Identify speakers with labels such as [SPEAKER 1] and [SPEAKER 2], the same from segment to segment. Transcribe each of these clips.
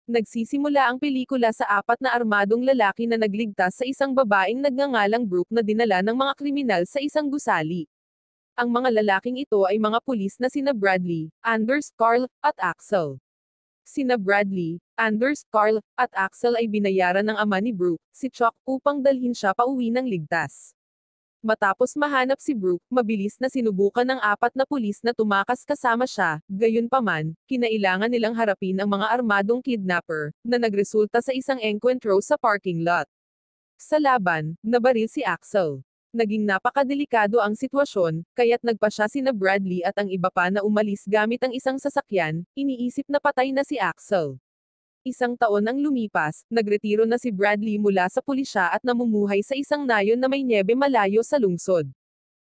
[SPEAKER 1] Nagsisimula ang pelikula sa apat na armadong lalaki na nagligtas sa isang babaeng nagngangalang Brooke na dinala ng mga kriminal sa isang gusali. Ang mga lalaking ito ay mga pulis na sina Bradley, Anders, Carl, at Axel. Sina Bradley, Anders, Carl, at Axel ay binayaran ng ama ni Brooke, si Chuck, upang dalhin siya pauwi ng ligtas. Matapos mahanap si Brooke, mabilis na sinubukan ng apat na pulis na tumakas kasama siya, gayunpaman, kinailangan nilang harapin ang mga armadong kidnapper, na nagresulta sa isang engkwentro sa parking lot. Sa laban, nabaril si Axel. Naging napakadelikado ang sitwasyon, kaya't nagpa siya sina Bradley at ang iba pa na umalis gamit ang isang sasakyan, iniisip na patay na si Axel. Isang taon ang lumipas, nagretiro na si Bradley mula sa pulisya at namumuhay sa isang nayon na may nyebe malayo sa lungsod.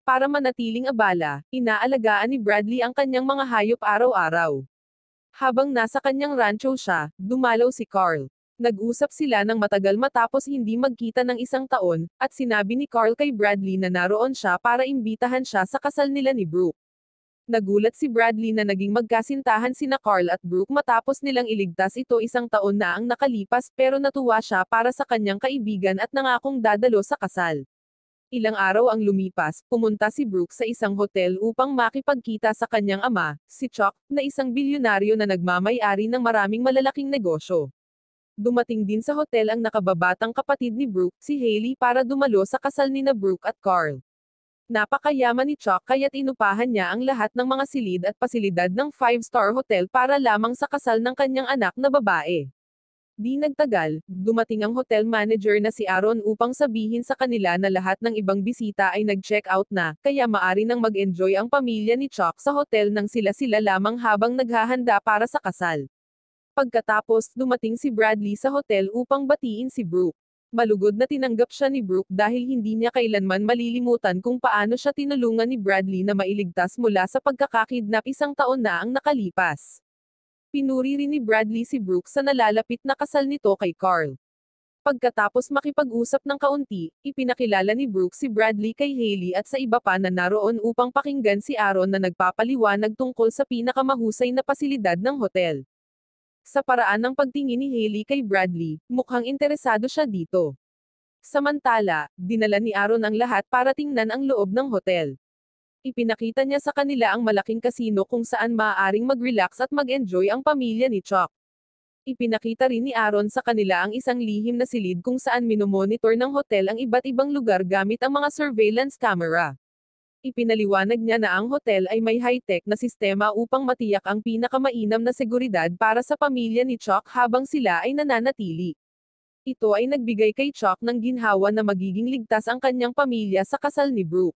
[SPEAKER 1] Para manatiling abala, inaalagaan ni Bradley ang kanyang mga hayop araw-araw. Habang nasa kanyang rancho siya, dumalaw si Carl. Nag-usap sila ng matagal matapos hindi magkita ng isang taon, at sinabi ni Carl kay Bradley na naroon siya para imbitahan siya sa kasal nila ni Brooke. Nagulat si Bradley na naging magkasintahan sina Carl at Brooke matapos nilang iligtas ito isang taon na ang nakalipas pero natuwa siya para sa kanyang kaibigan at nangakong dadalo sa kasal. Ilang araw ang lumipas, pumunta si Brooke sa isang hotel upang makipagkita sa kanyang ama, si Chuck, na isang bilyonaryo na nagmamay-ari ng maraming malalaking negosyo. Dumating din sa hotel ang nakababatang kapatid ni Brooke, si Hailey para dumalo sa kasal nina Brooke at Carl. Napakayaman ni Chuck kaya't inupahan niya ang lahat ng mga silid at pasilidad ng 5-star hotel para lamang sa kasal ng kanyang anak na babae. Di nagtagal, dumating ang hotel manager na si Aaron upang sabihin sa kanila na lahat ng ibang bisita ay nag-check out na, kaya maari nang mag-enjoy ang pamilya ni Chuck sa hotel nang sila-sila lamang habang naghahanda para sa kasal. Pagkatapos, dumating si Bradley sa hotel upang batiin si Brooke. Malugod na tinanggap siya ni Brooke dahil hindi niya kailanman malilimutan kung paano siya tinulungan ni Bradley na mailigtas mula sa pagkakakidnap isang taon na ang nakalipas. Pinuri rin ni Bradley si Brooke sa nalalapit na kasal nito kay Carl. Pagkatapos makipag-usap ng kaunti, ipinakilala ni Brooke si Bradley kay Hailey at sa iba pa na naroon upang pakinggan si Aaron na nagpapaliwanag tungkol sa pinakamahusay na pasilidad ng hotel. Sa paraan ng pagtingin ni Hailey kay Bradley, mukhang interesado siya dito. Samantala, dinala ni Aaron ang lahat para tingnan ang loob ng hotel. Ipinakita niya sa kanila ang malaking kasino kung saan maaaring mag-relax at mag-enjoy ang pamilya ni Chuck. Ipinakita rin ni Aaron sa kanila ang isang lihim na silid kung saan minomonitor ng hotel ang iba't ibang lugar gamit ang mga surveillance camera. Ipinaliwanag niya na ang hotel ay may high-tech na sistema upang matiyak ang pinakamainam na seguridad para sa pamilya ni Chuck habang sila ay nananatili. Ito ay nagbigay kay Chuck ng ginhawa na magiging ligtas ang kanyang pamilya sa kasal ni Brooke.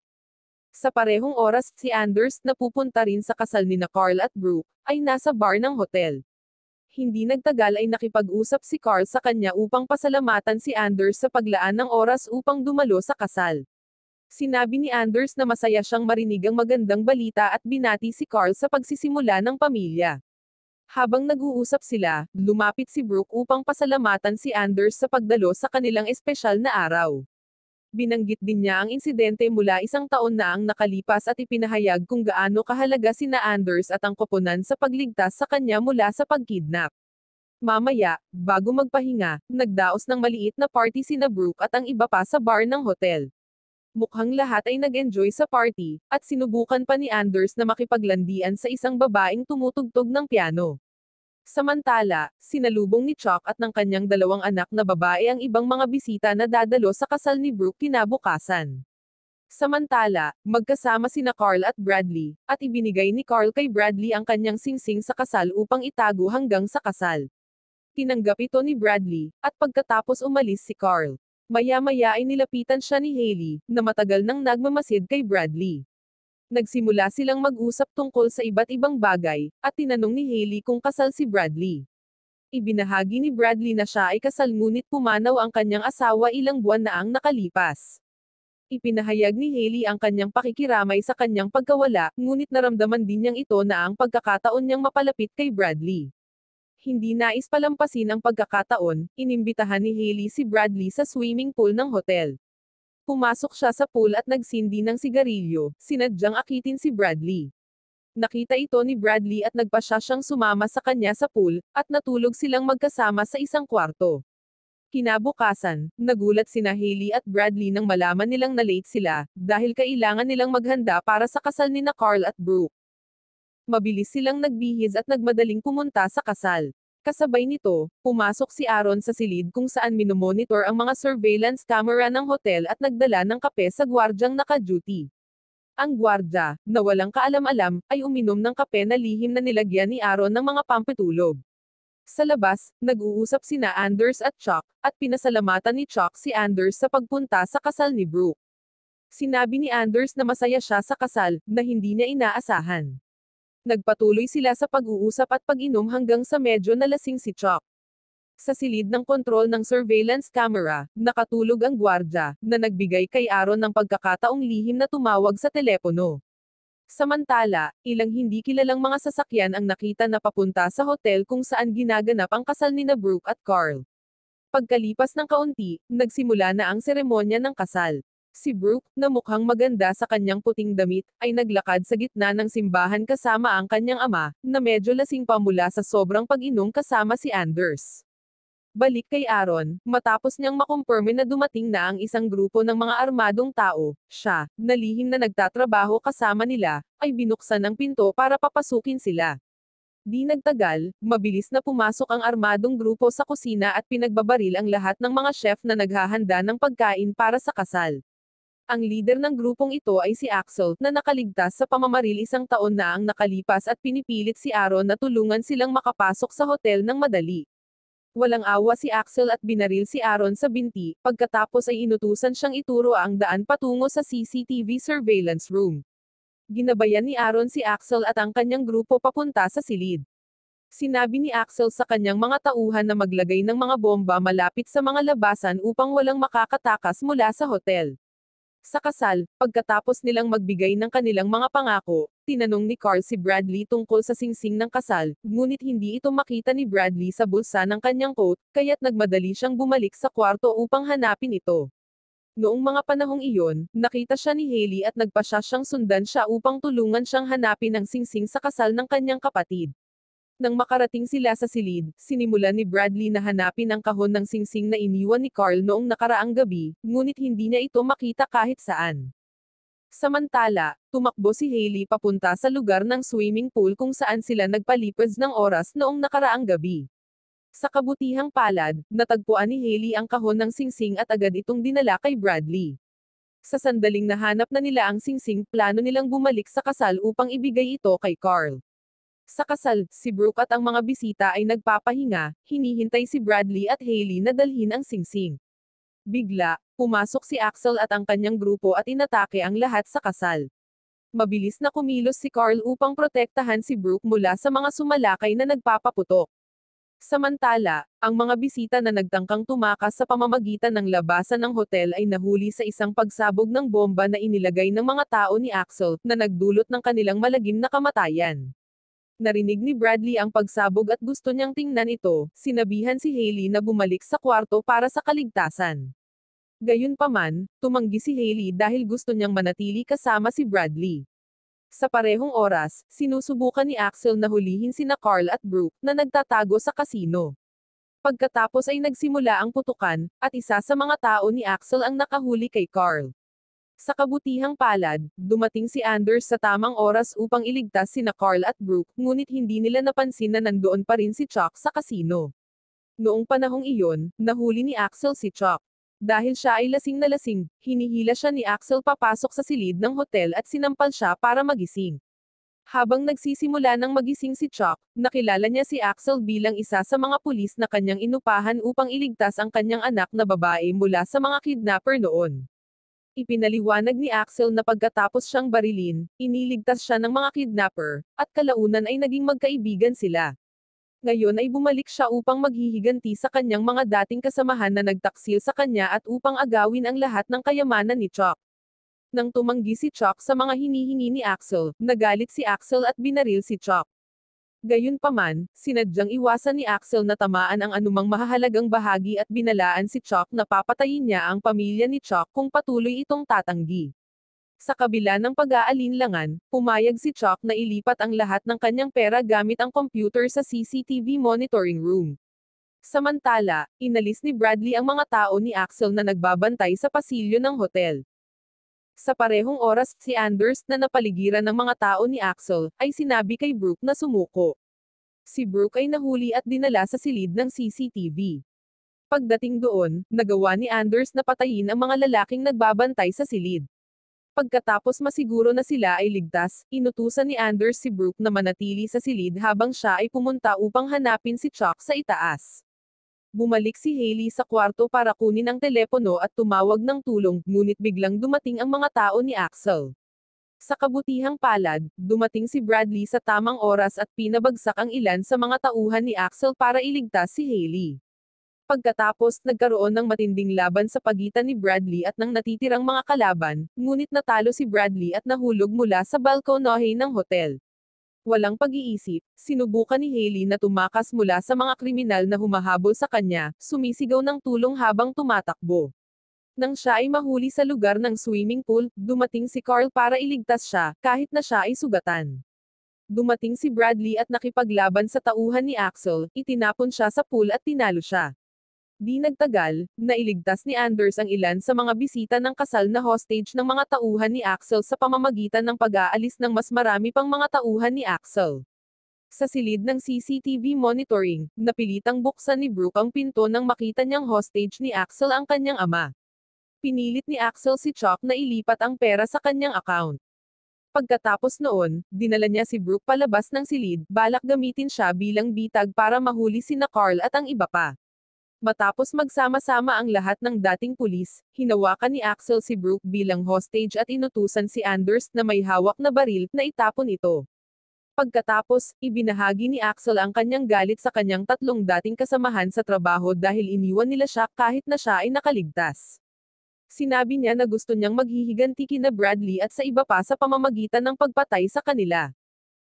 [SPEAKER 1] Sa parehong oras, si Anders, na pupunta rin sa kasal nina Carl at Brooke, ay nasa bar ng hotel. Hindi nagtagal ay nakipag-usap si Carl sa kanya upang pasalamatan si Anders sa paglaan ng oras upang dumalo sa kasal. Sinabi ni Anders na masaya siyang marinig ang magandang balita at binati si Carl sa pagsisimula ng pamilya. Habang nag-uusap sila, lumapit si Brooke upang pasalamatan si Anders sa pagdalo sa kanilang espesyal na araw. Binanggit din niya ang insidente mula isang taon na ang nakalipas at ipinahayag kung gaano kahalaga sina Anders at ang koponan sa pagligtas sa kanya mula sa pagkidnap. Mamaya, bago magpahinga, nagdaos ng maliit na party sina Brooke at ang iba pa sa bar ng hotel. Mukhang lahat ay nag-enjoy sa party, at sinubukan pa ni Anders na makipaglandian sa isang babaeng tumutugtog ng piano. Samantala, sinalubong ni Chuck at ng kanyang dalawang anak na babae ang ibang mga bisita na dadalo sa kasal ni Brooke kinabukasan. Samantala, magkasama sina Carl at Bradley, at ibinigay ni Carl kay Bradley ang kanyang singsing sa kasal upang itago hanggang sa kasal. Tinanggap ito ni Bradley, at pagkatapos umalis si Carl. Maya-maya ay nilapitan siya ni Hailey, na matagal nang nagmamasid kay Bradley. Nagsimula silang mag-usap tungkol sa iba't ibang bagay, at tinanong ni Hailey kung kasal si Bradley. Ibinahagi ni Bradley na siya ay kasal ngunit pumanaw ang kanyang asawa ilang buwan na ang nakalipas. Ipinahayag ni Hailey ang kanyang pakikiramay sa kanyang pagkawala, ngunit naramdaman din niyang ito na ang pagkakataon niyang mapalapit kay Bradley. Hindi nais palampasin ang pagkakataon, inimbitahan ni Hailey si Bradley sa swimming pool ng hotel. Pumasok siya sa pool at nagsindi ng sigarilyo, sinadyang akitin si Bradley. Nakita ito ni Bradley at nagpasya siyang sumama sa kanya sa pool, at natulog silang magkasama sa isang kwarto. Kinabukasan, nagulat sina Hailey at Bradley nang malaman nilang na-late sila, dahil kailangan nilang maghanda para sa kasal nina Carl at Brooke. Mabilis silang nagbihis at nagmadaling pumunta sa kasal. Kasabay nito, pumasok si Aaron sa silid kung saan minomonitor ang mga surveillance camera ng hotel at nagdala ng kape sa gwardyang naka-duty. Ang gwardya, na walang kaalam-alam, ay uminom ng kape na lihim na nilagyan ni Aaron ng mga pampatulog. Sa labas, nag-uusap sina Anders at Chuck, at pinasalamatan ni Chuck si Anders sa pagpunta sa kasal ni Brooke. Sinabi ni Anders na masaya siya sa kasal, na hindi niya inaasahan. Nagpatuloy sila sa pag-uusap at pag-inom hanggang sa medyo nalasing si Chuck. Sa silid ng kontrol ng surveillance camera, nakatulog ang gwardya, na nagbigay kay Aaron ng pagkakataong lihim na tumawag sa telepono. Samantala, ilang hindi kilalang mga sasakyan ang nakita na papunta sa hotel kung saan ginaganap ang kasal nina Brooke at Carl. Pagkalipas ng kaunti, nagsimula na ang seremonya ng kasal. Si Brooke, na mukhang maganda sa kanyang puting damit, ay naglakad sa gitna ng simbahan kasama ang kanyang ama, na medyo lasing pa mula sa sobrang pag-inom kasama si Anders. Balik kay Aaron, matapos niyang makumpirme na dumating na ang isang grupo ng mga armadong tao, siya, na lihim na nagtatrabaho kasama nila, ay binuksan ang pinto para papasukin sila. Di nagtagal, mabilis na pumasok ang armadong grupo sa kusina at pinagbabaril ang lahat ng mga chef na naghahanda ng pagkain para sa kasal. Ang leader ng grupong ito ay si Axel, na nakaligtas sa pamamaril isang taon na ang nakalipas at pinipilit si Aaron na tulungan silang makapasok sa hotel ng madali. Walang awa si Axel at binaril si Aaron sa binti, pagkatapos ay inutusan siyang ituro ang daan patungo sa CCTV surveillance room. Ginabayan ni Aaron si Axel at ang kanyang grupo papunta sa silid. Sinabi ni Axel sa kanyang mga tauhan na maglagay ng mga bomba malapit sa mga labasan upang walang makakatakas mula sa hotel. Sa kasal, pagkatapos nilang magbigay ng kanilang mga pangako, tinanong ni Carl si Bradley tungkol sa singsing ng kasal, ngunit hindi ito makita ni Bradley sa bulsa ng kanyang coat, kaya't nagmadali siyang bumalik sa kwarto upang hanapin ito. Noong mga panahong iyon, nakita siya ni Hailey at nagpasya siyang sundan siya upang tulungan siyang hanapin ang singsing sa kasal ng kanyang kapatid. Nang makarating sila sa silid, sinimulan ni Bradley na hanapin ang kahon ng singsing na iniwan ni Carl noong nakaraang gabi, ngunit hindi niya ito makita kahit saan. Samantala, tumakbo si Hailey papunta sa lugar ng swimming pool kung saan sila nagpalipas ng oras noong nakaraang gabi. Sa kabutihang palad, natagpuan ni Hailey ang kahon ng singsing at agad itong dinala kay Bradley. Sa sandaling nahanap na nila ang singsing, plano nilang bumalik sa kasal upang ibigay ito kay Carl. Sa kasal, si Brooke at ang mga bisita ay nagpapahinga, hinihintay si Bradley at Hailey na dalhin ang singsing. Bigla, pumasok si Axel at ang kanyang grupo at inatake ang lahat sa kasal. Mabilis na kumilos si Carl upang protektahan si Brooke mula sa mga sumalakay na nagpapaputok. Samantala, ang mga bisita na nagtangkang tumakas sa pamamagitan ng labasan ng hotel ay nahuli sa isang pagsabog ng bomba na inilagay ng mga tao ni Axel, na nagdulot ng kanilang malagim na kamatayan. Narinig ni Bradley ang pagsabog at gusto niyang tingnan ito, sinabihan si Hailey na bumalik sa kwarto para sa kaligtasan. Gayunpaman, tumanggi si Hailey dahil gusto niyang manatili kasama si Bradley. Sa parehong oras, sinusubukan ni Axel na hulihin sina Carl at Brooke, na nagtatago sa kasino. Pagkatapos ay nagsimula ang putukan, at isa sa mga tao ni Axel ang nakahuli kay Carl. Sa kabutihang palad, dumating si Anders sa tamang oras upang iligtas sina Carl at Brooke, ngunit hindi nila napansin na nandoon pa rin si Chuck sa kasino. Noong panahong iyon, nahuli ni Axel si Chuck. Dahil siya ay lasing na lasing, hinihila siya ni Axel papasok sa silid ng hotel at sinampal siya para magising. Habang nagsisimula ng magising si Chuck, nakilala niya si Axel bilang isa sa mga pulis na kanyang inupahan upang iligtas ang kanyang anak na babae mula sa mga kidnapper noon. Ipinaliwanag ni Axel na pagkatapos siyang barilin, iniligtas siya ng mga kidnapper, at kalaunan ay naging magkaibigan sila. Ngayon ay bumalik siya upang maghihiganti sa kanyang mga dating kasamahan na nagtaksil sa kanya at upang agawin ang lahat ng kayamanan ni Chuck. Nang tumanggi si Chuck sa mga hinihingi ni Axel, nagalit si Axel at binaril si Chuck. Gayunpaman, sinadyang iwasan ni Axel na tamaan ang anumang mahahalagang bahagi at binalaan si Chuck na papatayin niya ang pamilya ni Chuck kung patuloy itong tatanggi. Sa kabila ng pag-aalinlangan, pumayag si Chuck na ilipat ang lahat ng kanyang pera gamit ang computer sa CCTV monitoring room. Samantala, inalis ni Bradley ang mga tao ni Axel na nagbabantay sa pasilyo ng hotel. Sa parehong oras, si Anders na napaligiran ng mga tao ni Axel, ay sinabi kay Brooke na sumuko. Si Brooke ay nahuli at dinala sa silid ng CCTV. Pagdating doon, nagawa ni Anders na patayin ang mga lalaking nagbabantay sa silid. Pagkatapos masiguro na sila ay ligtas, inutusan ni Anders si Brooke na manatili sa silid habang siya ay pumunta upang hanapin si Chuck sa itaas. Bumalik si Hailey sa kwarto para kunin ang telepono at tumawag ng tulong, ngunit biglang dumating ang mga tao ni Axel. Sa kabutihang palad, dumating si Bradley sa tamang oras at pinabagsak ang ilan sa mga tauhan ni Axel para iligtas si Hailey. Pagkatapos, nagkaroon ng matinding laban sa pagitan ni Bradley at ng natitirang mga kalaban, ngunit natalo si Bradley at nahulog mula sa balkonahe ng hotel. Walang pag-iisip, sinubukan ni Hailey na tumakas mula sa mga kriminal na humahabol sa kanya, sumisigaw ng tulong habang tumatakbo. Nang siya ay mahuli sa lugar ng swimming pool, dumating si Carl para iligtas siya, kahit na siya ay sugatan. Dumating si Bradley at nakipaglaban sa tauhan ni Axel, itinapon siya sa pool at tinalo siya. Di nagtagal, nailigtas ni Anders ang ilan sa mga bisita ng kasal na hostage ng mga tauhan ni Axel sa pamamagitan ng pag-aalis ng mas marami pang mga tauhan ni Axel. Sa silid ng CCTV monitoring, napilitang buksan ni Brooke ang pinto nang makita niyang hostage ni Axel ang kanyang ama. Pinilit ni Axel si Chuck na ilipat ang pera sa kanyang account. Pagkatapos noon, dinala niya si Brooke palabas ng silid, balak gamitin siya bilang bitag para mahuli sina Carl at ang iba pa. Matapos magsama-sama ang lahat ng dating pulis, hinawakan ni Axel si Brooke bilang hostage at inutusan si Anders na may hawak na baril na itapon ito. Pagkatapos, ibinahagi ni Axel ang kanyang galit sa kanyang tatlong dating kasamahan sa trabaho dahil iniwan nila siya kahit na siya ay nakaligtas. Sinabi niya na gusto niyang maghihiganti kina Bradley at sa iba pa sa pamamagitan ng pagpatay sa kanila.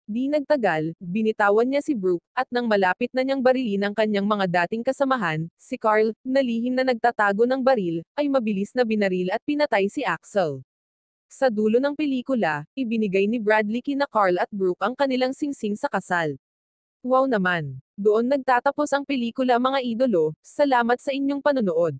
[SPEAKER 1] Di nagtagal, binitawan niya si Brooke, at nang malapit na niyang barilin ang kanyang mga dating kasamahan, si Carl, na lihim na nagtatago ng baril, ay mabilis na binaril at pinatay si Axel. Sa dulo ng pelikula, ibinigay ni Bradley kina Carl at Brooke ang kanilang singsing sa kasal. Wow naman! Doon nagtatapos ang pelikula mga idolo, salamat sa inyong panonood.